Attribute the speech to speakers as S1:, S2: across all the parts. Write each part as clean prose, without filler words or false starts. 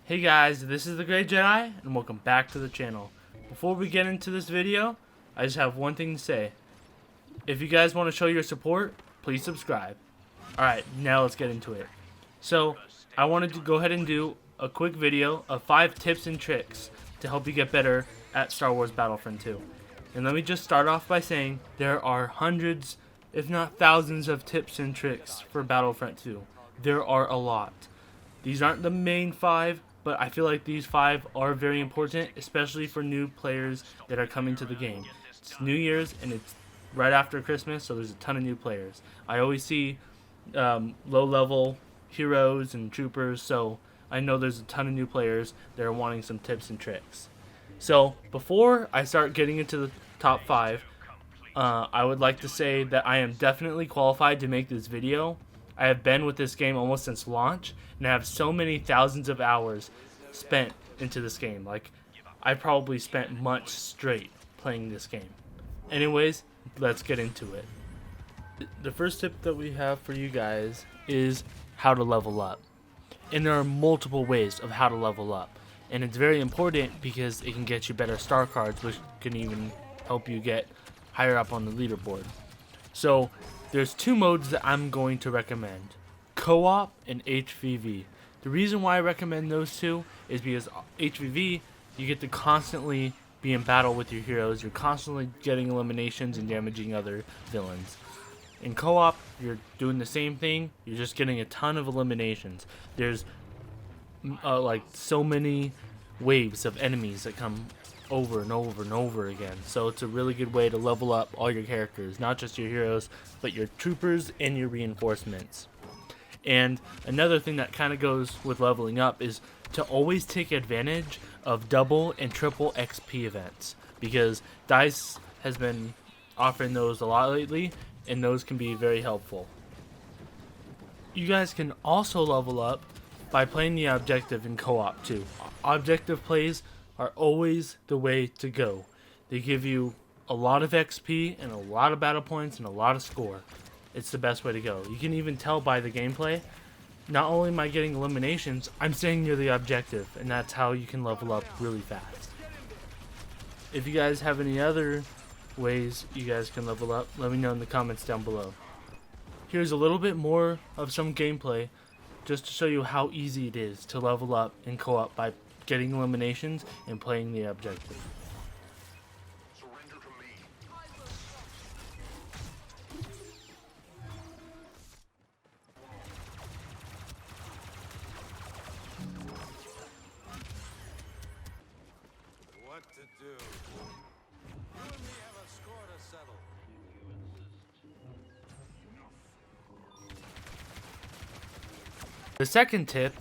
S1: Hey guys, this is the Great Jedi, and welcome back to the channel. Before we get into this video, I just have one thing to say. If you guys want to show your support, please subscribe. Alright, now let's get into it. So, I wanted to go ahead and do a quick video of 5 tips and tricks to help you get better at Star Wars Battlefront 2. And let me just start off by saying there are hundreds, if not thousands of tips and tricks for Battlefront 2. There are a lot. These aren't the main 5, but I feel like these 5 are very important, especially for new players that are coming to the game. It's New Year's and it's right after Christmas, so there's a ton of new players. I always see low-level heroes and troopers, so I know there's a ton of new players that are wanting some tips and tricks. So before I start getting into the top 5, I would like to say that I am definitely qualified to make this video. I have been with this game almost since launch, and I have so many thousands of hours spent into this game. Like, I probably spent months straight playing this game. Anyways, let's get into it. The first tip that we have for you guys is how to level up. And there are multiple ways of how to level up. And it's very important because it can get you better star cards, which can even help you get higher up on the leaderboard. So, there's 2 modes that I'm going to recommend. Co-op and HVV. The reason why I recommend those 2 is because HVV, you get to constantly be in battle with your heroes. You're constantly getting eliminations and damaging other villains. In co-op, you're doing the same thing. You're just getting a ton of eliminations. There's like so many waves of enemies that come over and over and over again. So it's a really good way to level up all your characters, not just your heroes, but your troopers and your reinforcements. And another thing that kind of goes with leveling up is to always take advantage of double and triple XP events, because DICE has been offering those a lot lately, and those can be very helpful. You guys can also level up by playing the objective in co-op too. Objective plays are always the way to go. They give you a lot of XP and a lot of battle points and a lot of score. It's the best way to go. You can even tell by the gameplay. Not only am I getting eliminations, I'm staying near the objective, and that's how you can level up really fast. If you guys have any other ways you guys can level up, let me know in the comments down below. Here's a little bit more of some gameplay just to show you how easy it is to level up in co-op by getting eliminations and playing the objective.
S2: What to do? You and me have a score to settle.
S1: The second tip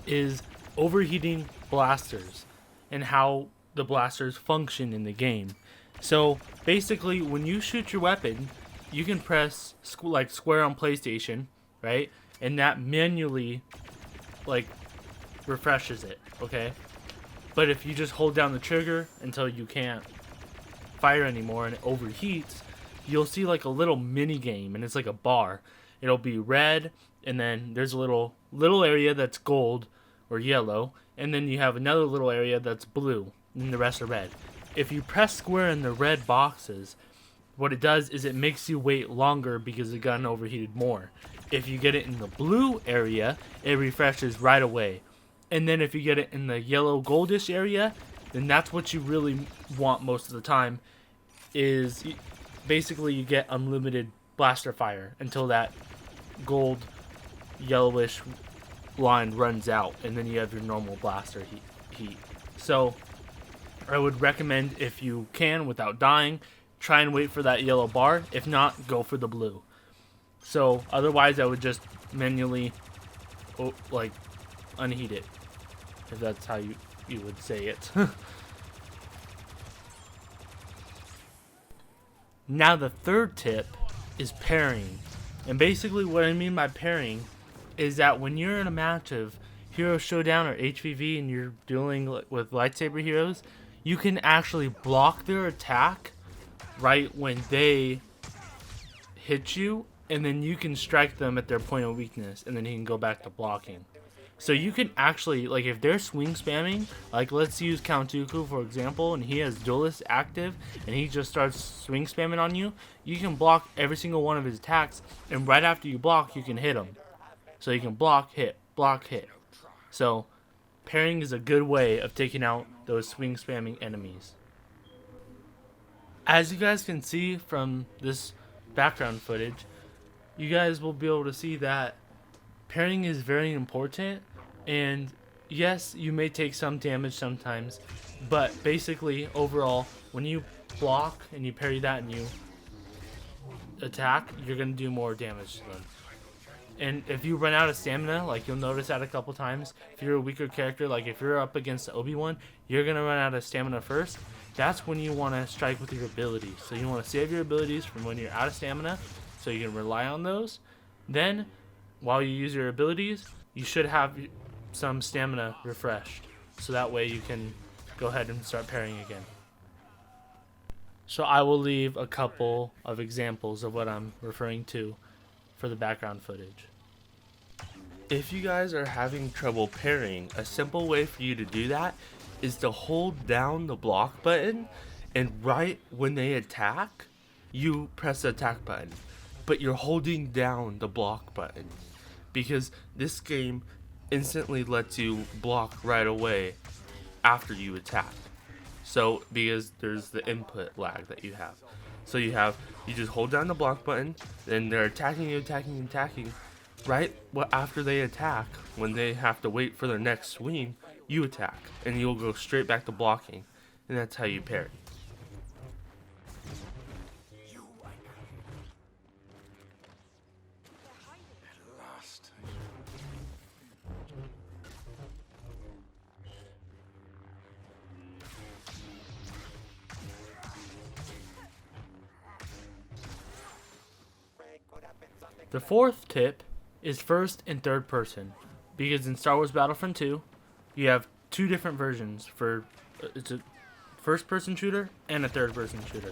S1: is overheating blasters and how the blasters function in the game. So basically, when you shoot your weapon, you can press like square on PlayStation, right? And that manually like refreshes it, okay? But if you just hold down the trigger until you can't fire anymore and it overheats, you'll see like a little mini game, and it's like a bar. It'll be red, and then there's a little area that's gold or yellow, and then you have another little area that's blue, and the rest are red. If you press square in the red boxes, what it does is it makes you wait longer because the gun overheated more. If you get it in the blue area, it refreshes right away. And then if you get it in the yellow goldish area, then that's what you really want most of the time, is basically you get unlimited blaster fire until that gold yellowish line runs out, and then you have your normal blaster heat. So I would recommend, if you can without dying, try and wait for that yellow bar. If not, go for the blue. So otherwise I would just manually like unheat it, if that's how you would say it. Now the third tip is parrying. And basically what I mean by parrying is that when you're in a match of Hero Showdown or HVV and you're dealing with lightsaber heroes, you can actually block their attack right when they hit you, and then you can strike them at their point of weakness, and then he can go back to blocking. So you can actually, like, if they're swing spamming, like let's use Count Dooku for example, and he has Duelist active, and he just starts swing spamming on you, you can block every single one of his attacks, and right after you block, you can hit him. So you can block, hit, block, hit. So parrying is a good way of taking out those swing spamming enemies. As you guys can see from this background footage, you guys will be able to see that parrying is very important, and yes, you may take some damage sometimes, but basically overall when you block and you parry that and you attack, you're going to do more damage to them. And if you run out of stamina, like you'll notice that a couple times, if you're a weaker character, like if you're up against Obi-Wan, you're going to run out of stamina first. That's when you want to strike with your abilities. So you want to save your abilities from when you're out of stamina, so you can rely on those. Then, while you use your abilities, you should have some stamina refreshed. So that way you can go ahead and start parrying again. So I will leave a couple of examples of what I'm referring to for the background footage.
S3: If you guys are having trouble parrying, a simple way for you to do that is to hold down the block button, and right when they attack, you press the attack button. But you're holding down the block button, because this game instantly lets you block right away after you attack. So because there's the input lag that you have. So you just hold down the block button, then they're attacking you. Right after they attack, when they have to wait for their next swing, you attack, and you'll go straight back to blocking, and that's how you parry.
S2: At last.
S1: The fourth tip is first and third person, because in Star Wars Battlefront 2, you have two different versions for it's a first person shooter and a third person shooter.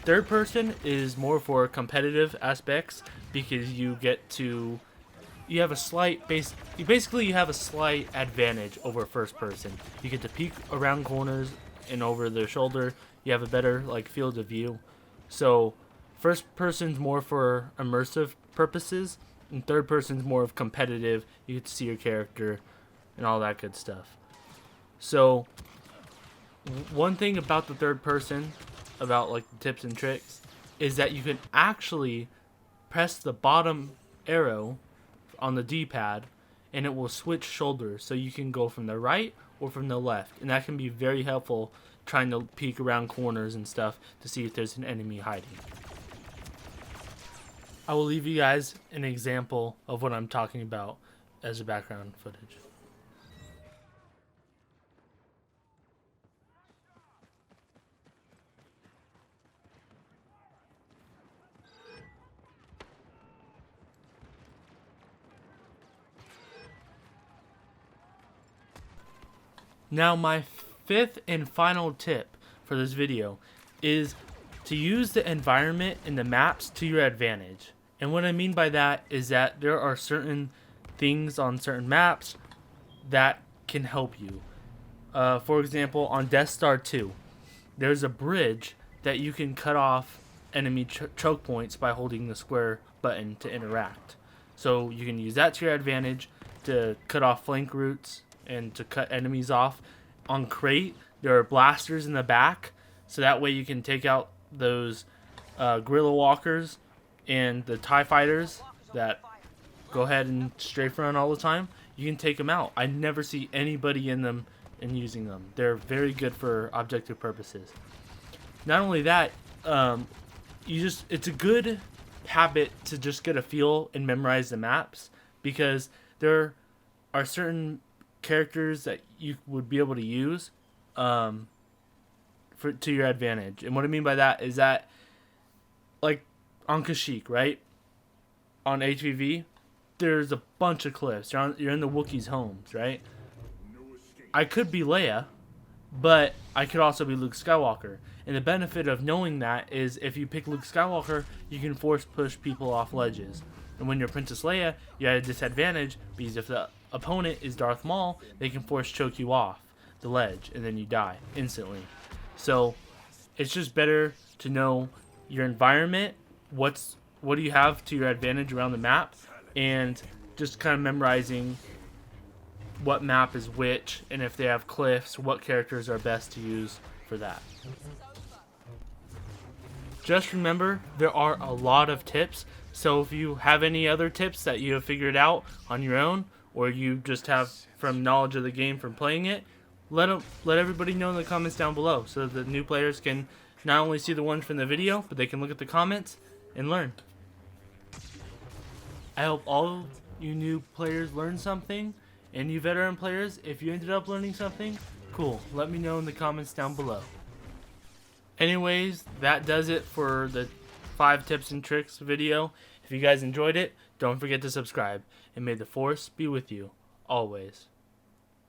S1: Third person is more for competitive aspects, because you have a slight you have a slight advantage over first person. You get to peek around corners and over their shoulder. You have a better field of view. So first person's more for immersive purposes, and third person's more of competitive. You get to see your character and all that good stuff. So one thing about the third person, about the tips and tricks, is that you can actually press the bottom arrow on the D-pad and it will switch shoulders, so you can go from the right or from the left, and that can be very helpful trying to peek around corners and stuff to see if there's an enemy hiding. I will leave you guys an example of what I'm talking about as a background footage. Now my fifth and final tip for this video is to use the environment and the maps to your advantage. And what I mean by that is that there are certain things on certain maps that can help you. For example, on Death Star 2, there's a bridge that you can cut off enemy choke points by holding the square button to interact. So you can use that to your advantage to cut off flank routes and to cut enemies off. On Crate, there are blasters in the back, so that way you can take out those guerrilla walkers and the TIE fighters that go ahead and strafe run all the time. You can take them out. I never see anybody in them and using them. They're very good for objective purposes. Not only that, it's a good habit to just get a feel and memorize the maps, because there are certain characters that you would be able to use to your advantage. And what I mean by that is that, like on Kashyyyk, right? On HVV, there's a bunch of cliffs. You're in the Wookiees' homes, right? I could be Leia, but I could also be Luke Skywalker. And the benefit of knowing that is if you pick Luke Skywalker, you can force push people off ledges. And when you're Princess Leia, you're at a disadvantage, because if the opponent is Darth Maul, they can force choke you off the ledge and then you die instantly. So it's just better to know your environment, what do you have to your advantage around the map, and just kind of memorizing what map is which, and if they have cliffs, what characters are best to use for that. Just remember, there are a lot of tips, so if you have any other tips that you have figured out on your own, or you just have from knowledge of the game from playing it, let everybody know in the comments down below, so that the new players can not only see the ones from the video, but they can look at the comments and learn. I hope all you new players learn something, and you veteran players, if you ended up learning something, cool, let me know in the comments down below. Anyways, that does it for the 5 tips and tricks video. If you guys enjoyed it, don't forget to subscribe, and may the Force be with you always.